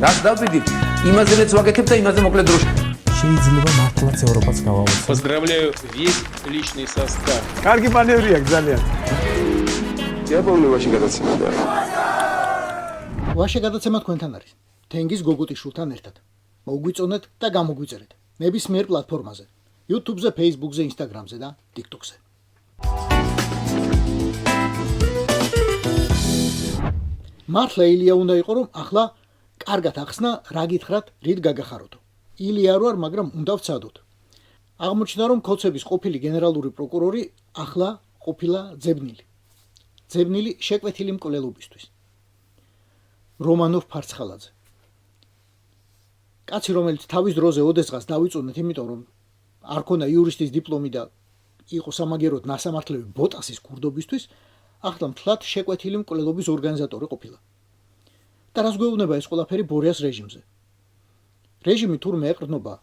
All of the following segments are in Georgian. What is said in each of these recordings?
რას დავბედით? იმაზე რაც ვაკეთებ და იმაზე მოკლედ დროში. შეიძლება მართლაც ევროპაც გავავოცოთ. Поздравляю весь личный состав. კარგი მანევრია ძალიან. დიაპოვნებაში გადაცემდა. ვაშე გადაცემა თქვენთან არის. თენგის გოგუტიშვილთან ერთად. მოგვიწონეთ და გამოგვიწერეთ. ნებისმიერ პლატფორმაზე. YouTube-ზე, Facebook-ზე, Instagram-ზე და TikTok-ზე. მართლა ილია უნდა იყო რომ ახლა კარგად ახსნა რა გითხრათ, რით გაგახაროთ. ილია არ ვარ, მაგრამ უნდა ვცადოთ. აღმოჩნდა რომ ქოცების ყოფილი გენერალური პროკურორი ახლა ყოფილა ძებნილი. ძებნილი შეკვეთილი მკვლელობისთვის. რომანოვ ფარცხალაძე. კაცი რომელიც თავის დროზე ოდესღაც დავიწუნეთ, იმიტომ რომ არ ქონდა იურისტის დიპლომი და იყო სამაგეროდ ნასამართლები ბოტასის კურდობისთვის, ახლა მთლად შეკვეთილი მკვლელობის ორგანიზატორი ყოფილა. და რას გვეუბნება ეს ყველაფერი ბორიას რეჟიმზე? რეჟიმი თურმე ეყრდნობა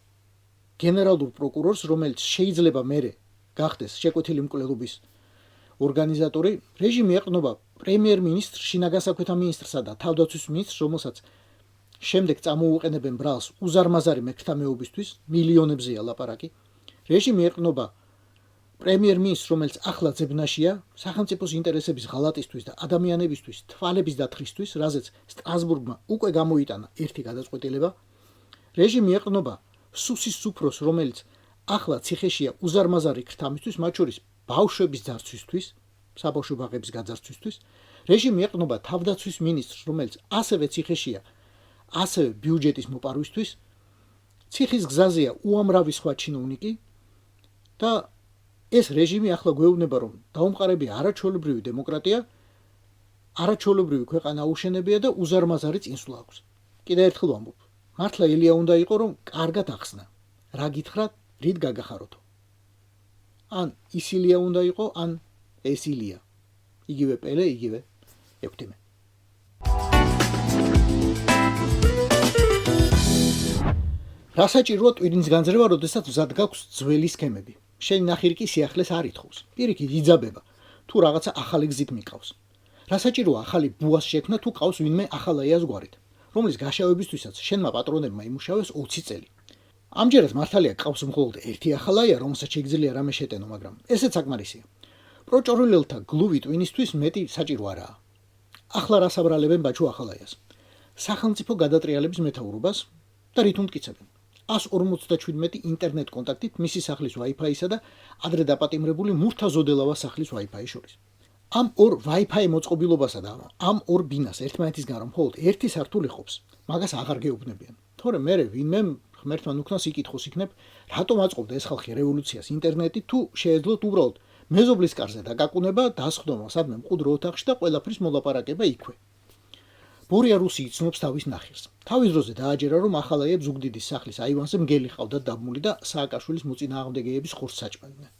გენერალურ პროკურორს, რომელიც შეიძლება მერე გახდეს შეკვეთილი მკვლელობის ორგანიზატორი, რეჟიმი ეყრდნობა პრემიერ-მინისტრს, შინაგან საქმეთა მინისტრსა და თავდაცვის მინისტრს, რომელსაც შემდეგ წამოუყენებენ ბრალს უზარმაზარი მექრთამეობისთვის, მილიონებზეა ლაპარაკი. რეჟიმი ეყრდნობა პრემიერ-მინისტრს, რომელიც ახლა ძებნაშია, სახელმწიფოს ინტერესების ღალატისთვის და ადამიანებისთვის თვალების დათხრისთვის, რაზეც სტრასბურგმა უკვე გამოიტანა ერთი გადაწყვეტილება. რეჟიმი ეყრდნობა სუსის სუფროს, რომელიც ახლა ციხეშია უზარმაზარი ქრთამისთვის, მათ შორის ბავშვების ძარცვისთვის, საბავშვო ბაღების გაძარცვისთვის. რეჟიმი ეყრდნობა თავდაცვის მინისტრს, რომელიც ასევე ციხეშია, ასევე ბიუჯეტის მოპარვისთვის. ციხის გზაზეა უამრავი სხვა ჩინოვნიკი და ეს რეჟიმი ახლა გვეუბნება, რომ დაუმყარებია არაჩვეულებრივი დემოკრატია, არაჩვეულებრივი ქვეყანა აუშენებია და უზარმაზარი წინსვლა აქვს. კიდევ ერთხელ ვამბობ, მართლა ილია უნდა იყო, რომ კარგად ახსნა. რა გითხრათ, რით გაგახაროთო? ან ის ილია უნდა იყო, ან ეს ილია. იგივე პელე, იგივე ექვთიმე. რა საჭიროა ტვინის განძრევა, როდესაც მზად გაქვს ძველი სქემები? შენი ნახირკი სიახლეს არ ითხოვს. პირიქით იძაბება, თუ რაღაცა ახალი გზით მიყავს. რა საჭიროა ახალი ბუას შექმნა, თუ ყავს ვინმე ახალაიას გვარით, რომლის გაშავებისთვისაც შენმა პატრონებმა იმუშავეს 20 წელი. ამჯერად მართალია ყავს მხოლოდ ერთი ახალაია, რომელსაც შეიძლება რამე შეტენო, მაგრამ ესეც საკმარისია. პროჭორილელთა გლუვი ტვინისთვის მეტი საჭირო არაა. ახლა რას აბრალებენ ბაჩუ ახალაიას? სახელმწიფო გადატრიალების მეთაურობას და რით უმტკიცებენ? 157 ინტერნეტ კონტაქტით მისი სახლის Wi-Fi-სა და ადრე დაპატიმრებული მურთა ზოდელავა სახლის Wi-Fi შორის. ამ ორ Wi-Fi მოწყობილობასა და ამ ორ ბინას ერთმანეთისგან რომ მხოლოდ ერთი სართული ყოფს, მაგას აღარ გეუბნებიან. თორემ მერე ვინმე ღმერთმა უქნას იკითხოს იქნებ, რატომ აწყობდა ეს ხალხი რევოლუციას ინტერნეტით, თუ შეეძლოთ უბრალოდ მეზობლის კარზე დაკაკუნება, დასხდომა სადმე მყუდრო ოთახში და ყველაფრის მოლაპარაკება იქვე. ბორია რუსი იცნობს თავის ნახირს. თავის დროზე დააჯერა, რომ ახალაიებს ზუგდიდის სახლის აივანზე მგელი ყავდათ დაბმული და სააკაშვილის მოწინააღმდეგეების ხორცს საჭმელდნენ.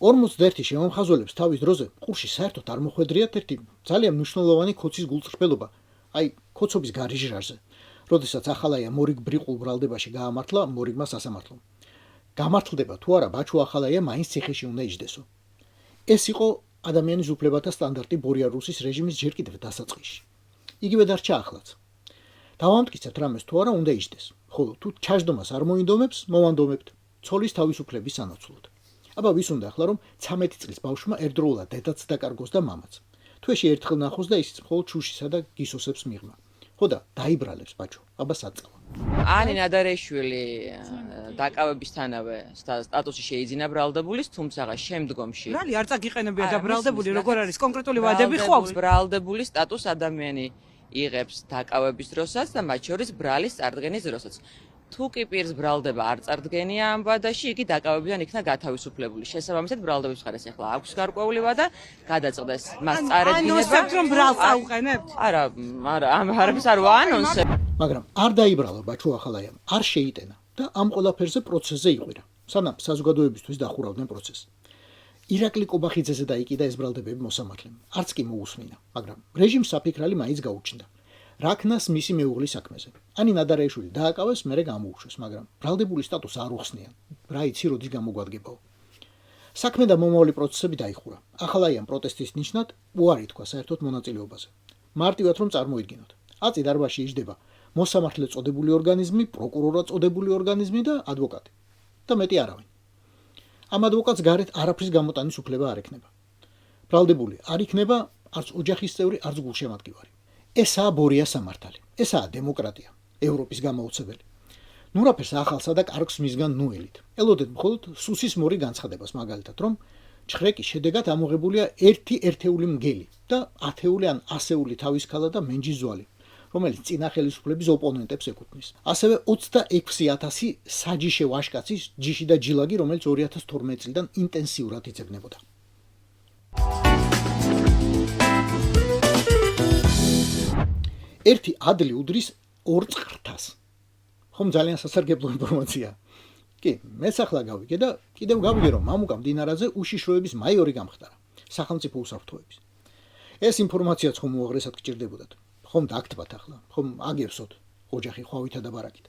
41 შემომხაზველებს თავის დროზე ყურში საერთოდ არ მოხვედრიათ ერთი ძალიან მნიშვნელოვანი ქოცის გულწრფელობა, აი ქოცობის გარიჟრაზე. როდესაც ახალაია მორიგ ბრიყულ ბრალდებაში გაამართლა მორიგმა სასამართლომ. გამართლდება თუ არა, ბაჩუ ახალაია მაინც ციხეში უნდა იჯდესო. ეს იყო ადამიანის უფლებათა სტანდარტი ბორია რუსის რეჟიმის ჯერ კიდევ დასაწყისში. იგივე დარჩა ახლაც. დავამტკიცებთ რამეს თუ არა უნდა იჯდეს, ხოლო თუ ჩაждდომას არ მოინდომებს, მოვანდომებთ ცოლის თავისუფლების სანაცვლოდ. აბა ვის უნდა ახლა რომ 13 წლის ბავშვმა ერთდროულად დედაც დაკარგოს და მამაც. თვეში ერთხელ ნახოს და ისიც მხოლოდ შუშისა და გისოსებს მიღმა. ხო და დაიბრალებს ბაჩო, აბა საწავა. ანი ნადარეშვილი დაკავებისთანავე სტატუსი შეიძინა ბრალდებულის, თუმცა შემდგომში რალი არ წაგიყენებია და ბრალდებული როგორ არის კონკრეტული ვადები ხავს? ბრალდებულის სტატუსს ადამიანი იღებს დაკავების დროსაც და მათ შორის ბრალის წარდგენის დროსაც. თუ კი პირს ბრალდება არ წარდგენია ამ ვადაში, იგი დაკავებიდან იქნა გათავისუფლებული. შესაბამისად ბრალდების მხარეს ახლა აქვს გარკვეული ვადა, გადაწყვეტეს მას წარედგინება. ანონსებთ რომ ბრალს წაუყენებთ? არა, არაფერს არ ვაანონსებ. მაგრამ არ დაიბრალა ბაჩუ ახალაიამ, არ შეიტენა და ამ ყველაფერზე პროცესზე იყვირა. სანამ საზოგადოებისთვის დახურავდნენ პროცესს. ირაკლი კობახიძეზე დაიკიდა ეს ბრალდებები მოსამართლემ. არც კი მოусმინა, მაგრამ რეჟიმს საფიქრალი მაინც გაუჩნდა. რაკნას მისი მეუღლის საქმეზე. ანი ნადარეშვილი დააკავეს, მერე გამოუშვეს, მაგრამ ბრალდებული სტატუსს არ უხსნიან. რა იცი, როდის გამოგვადგებაო. საქმე და მომავალი პროცესები დაიხურა. ახალაიამ პროტესტის ნიშნად უარი თქვა საერთოდ მონაწილეობაზე. მარტივად რომ წარმოიდგინოთ. აწი დარბაზში იჯდება მოსამართლე წოდებული ორგანიზმი, პროკურორად წოდებული ორგანიზმი და ადვოკატი. და მეტი არავინ. ამ ადვოკატს გარეთ არაფრის გამოტანის უფლება არ ექნება. ბრალდებული არ იქნება არც ოჯახის წევრი, არც გულშემატკივარი. ესაა ბორია სამართალი. ესაა დემოკრატია, ევროპის გამოუცებელი. ნურაფერს ახალსა და კარგს მისგან ნუელით. ელოდეთ მხოლოდ სუსის მორი განცხადებას, მაგალითად, რომ ჩხრეკის შედეგად ამოღებულია ერთი ერთეული მგელი და ათეული ან ასეული თავისქალა და მენჯიზვალი, რომელიც წინა ხელისუფლების ოპონენტებს ეკუთვნის. ასევე 26,000 საჯიშე ვაშკაცის ჯიში და ჯილაგი, რომელიც 2012 წლიდან ინტენსიურად იწებნებოდა. ერთი ადლი უდრის ორ წყრთას. ხომ ძალიან სასარგებლო ინფორმაცია. კი, მეც ახლა გავიგე და კიდევ გავიგე, რომ მამუკა მდინარაძე უშიშროების მაიორი გამხდარა, სახელმწიფო უსაფრთხოების. ეს ინფორმაციაც ხომ უაღრესად გჭირდებოდათ. ხომ დაგთბათ ახლა, ხომ აგებსოთ ოჯახი ხვავითა და ბარაკით.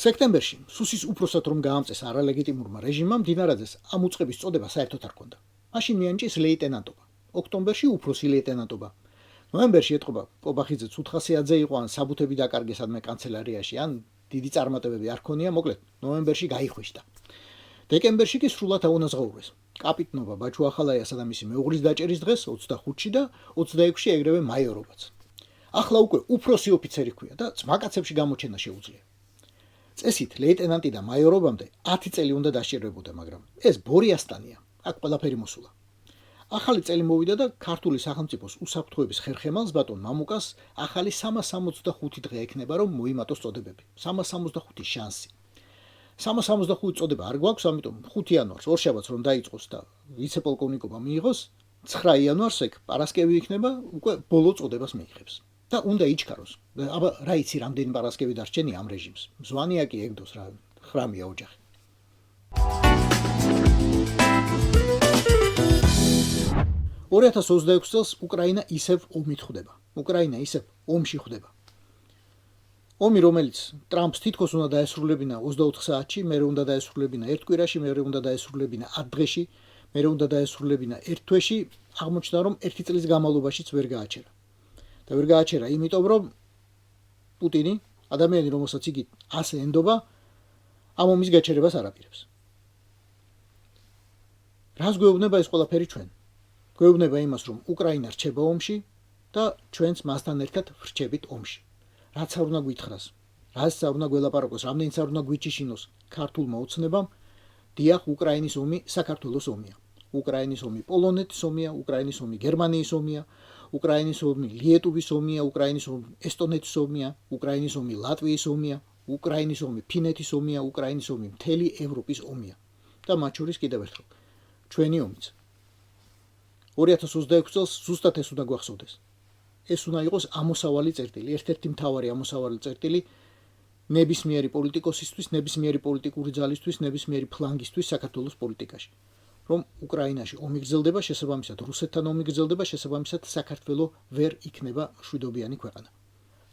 სექტემბერში სუსის უფროსად რომ გაამწეს არალეგიტიმურმა რეჟიმმა მდინარაძეს ამ უწყების წოდება საერთოდ არ ჰქონდა. მაშინ მიანჭეს ლეიტენანტობა. ოქტომბერში უფროსი ლეიტენანტობა. ნოემბერში ეთყობა პობახიძე ცუთხასიაძე იყო ან საბუთები დაკარგეს სადმე კანცელარიაში ან დიდი წარმატებები არ ქონია, მოკლედ ნოემბერში გაიხვეშდა. დეკემბერში კი სრულად აუნაზღაურეს. კაპიტნობა ბაჩუ ახალაიასა და მისი მეუღლის დაჭერის დღეს 25-ში და 26-ში ეგრევე მაიორობაც. ახლა უკვე უფროსი ოფიცერი ჰქვია და ძმაკაცებში გამოჩენა შეუძლია. წესით ლეიტენანტი და მაიორობამდე 10 წელი უნდა დასჭირდებოდა, მაგრამ ეს ბორიასტანია, აქ ყველაფერი მოსულა. ახალი წელი მოვიდა და ქართული სახელმწიფოს უსაფრთხოების ხერხემალს ბატონ მამუკას ახალი 365 დღე ექნება, რომ მოიმატოს წოდებები. 365 შანსი. 365 წოდება არ გვაქვს, ამიტომ 5 იანვარს ორშაბათს რომ დაიწყოს და ვიცე-პოლკოვნიკობა მიიღოს, 9 იანვარს ეგ პარასკევი იქნება, უკვე ბოლო წოდებას მიიღებს. და უნდა იჩქაროს. აბა რა იცი, რამდენი პარასკევი დარჩენია ამ რეჟიმს. მზვანია კი ეგდოს რა, ხრამია ოჯახი. 2026 წელს უკრაინა ისევ ომით ხვდება. უკრაინა ისევ ომში ხვდება. ომი, რომელიც ტრამპს თითქოს უნდა დაესრულებინა 24 საათში, მერე უნდა დაესრულებინა 1 კვირაში, მერე უნდა დაესრულებინა 10 დღეში, მერე უნდა დაესრულებინა 1 თვეში, აღმოჩნდა რომ 1 წლის განმავლობაშიც ვერ გააჩერა. და ვერ გააჩერა, იმიტომ რომ პუტინი, ადამიანი, რომელსაც იგი ასე ენდობა, ამ ომის გაჩერებას არ აპირებს. რას გვეუბნება ეს ყველაფერი ჩვენ? გვეუბნება იმას, რომ უკრაინა რჩება ომში და ჩვენც მასთან ერთად ვრჩებით ომში. რაც არ უნდა გვითხრას, რაც არ უნდა გველაპარაკოს, რამდენიც არ უნდა გვიჩიშინოს ქართულმა ოცნებამ, დიახ, უკრაინის ომი საქართველოს ომია. უკრაინის ომი პოლონეთის ომია, უკრაინის ომი გერმანიის ომია, უკრაინის ომი ლიეტუვის ომია, უკრაინის ომი ესტონეთის ომია, უკრაინის ომი ლატვიის ომია, უკრაინის ომი ფინეთის ომია, უკრაინის ომი მთელი ევროპის ომია. და მათ შორის კიდევ ერთხელ, ჩვენი ომიც. 2026 წელს ზუსტად ეს უნდა გვახსოვდეს. ეს უნდა იყოს ამოსავალი წერტილი, ერთ-ერთი მთავარი ამოსავალი წერტილი ნებისმიერი პოლიტიკოსისთვის, ნებისმიერი პოლიტიკური ძალისთვის, ნებისმიერი ფლანგისთვის საქართველოს პოლიტიკაში. რომ უკრაინაში ომი გრძელდება, შესაბამისად რუსეთთან ომი გრძელდება, შესაბამისად საქართველო ვერ იქნება მშვიდობიანი ქვეყანა.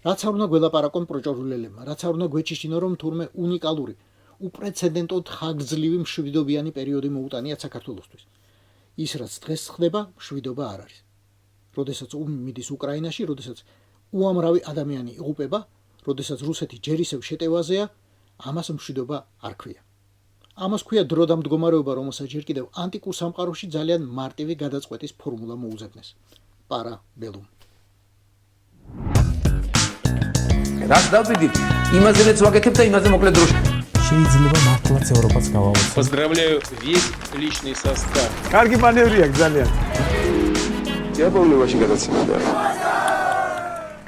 რაც არ უნდა გველაპარაკონ პროჭორულელებმა, რაც არ უნდა გვეჩიშინო, რომ თურმე უნიკალური, უპრეცედენტოდ ხანგრძლივი მშვიდობიანი პერიოდი მოუტანიათ საქართველოსთვის. ის რაც დღეს ხდება, მშვიდობა არ არის. როდესაც ომი მიდის უკრაინაში, როდესაც უამრავი ადამიანი იღუპება, როდესაც რუსეთი ჯერ ისევ შეტევაზეა, ამას მშვიდობა არ ქვია. ამას ქვია დრო და მდგომარეობა, რომელსაც ჯერ კიდევ ანტიკურ სამყაროში ძალიან მარტივი გადაწყვეტის ფორმულა მოუძებნეს. პარა ბელუმ. რას დავდივით? იმაზე მეც ვაკეთებ და იმაზე მოკლედ დროში. შეიძლება მართლაც ევროპას გავავოცოთ. Поздравляю весь личный состав. კარგი მანევრია ძალიან. Я помню, очень гадаться надо.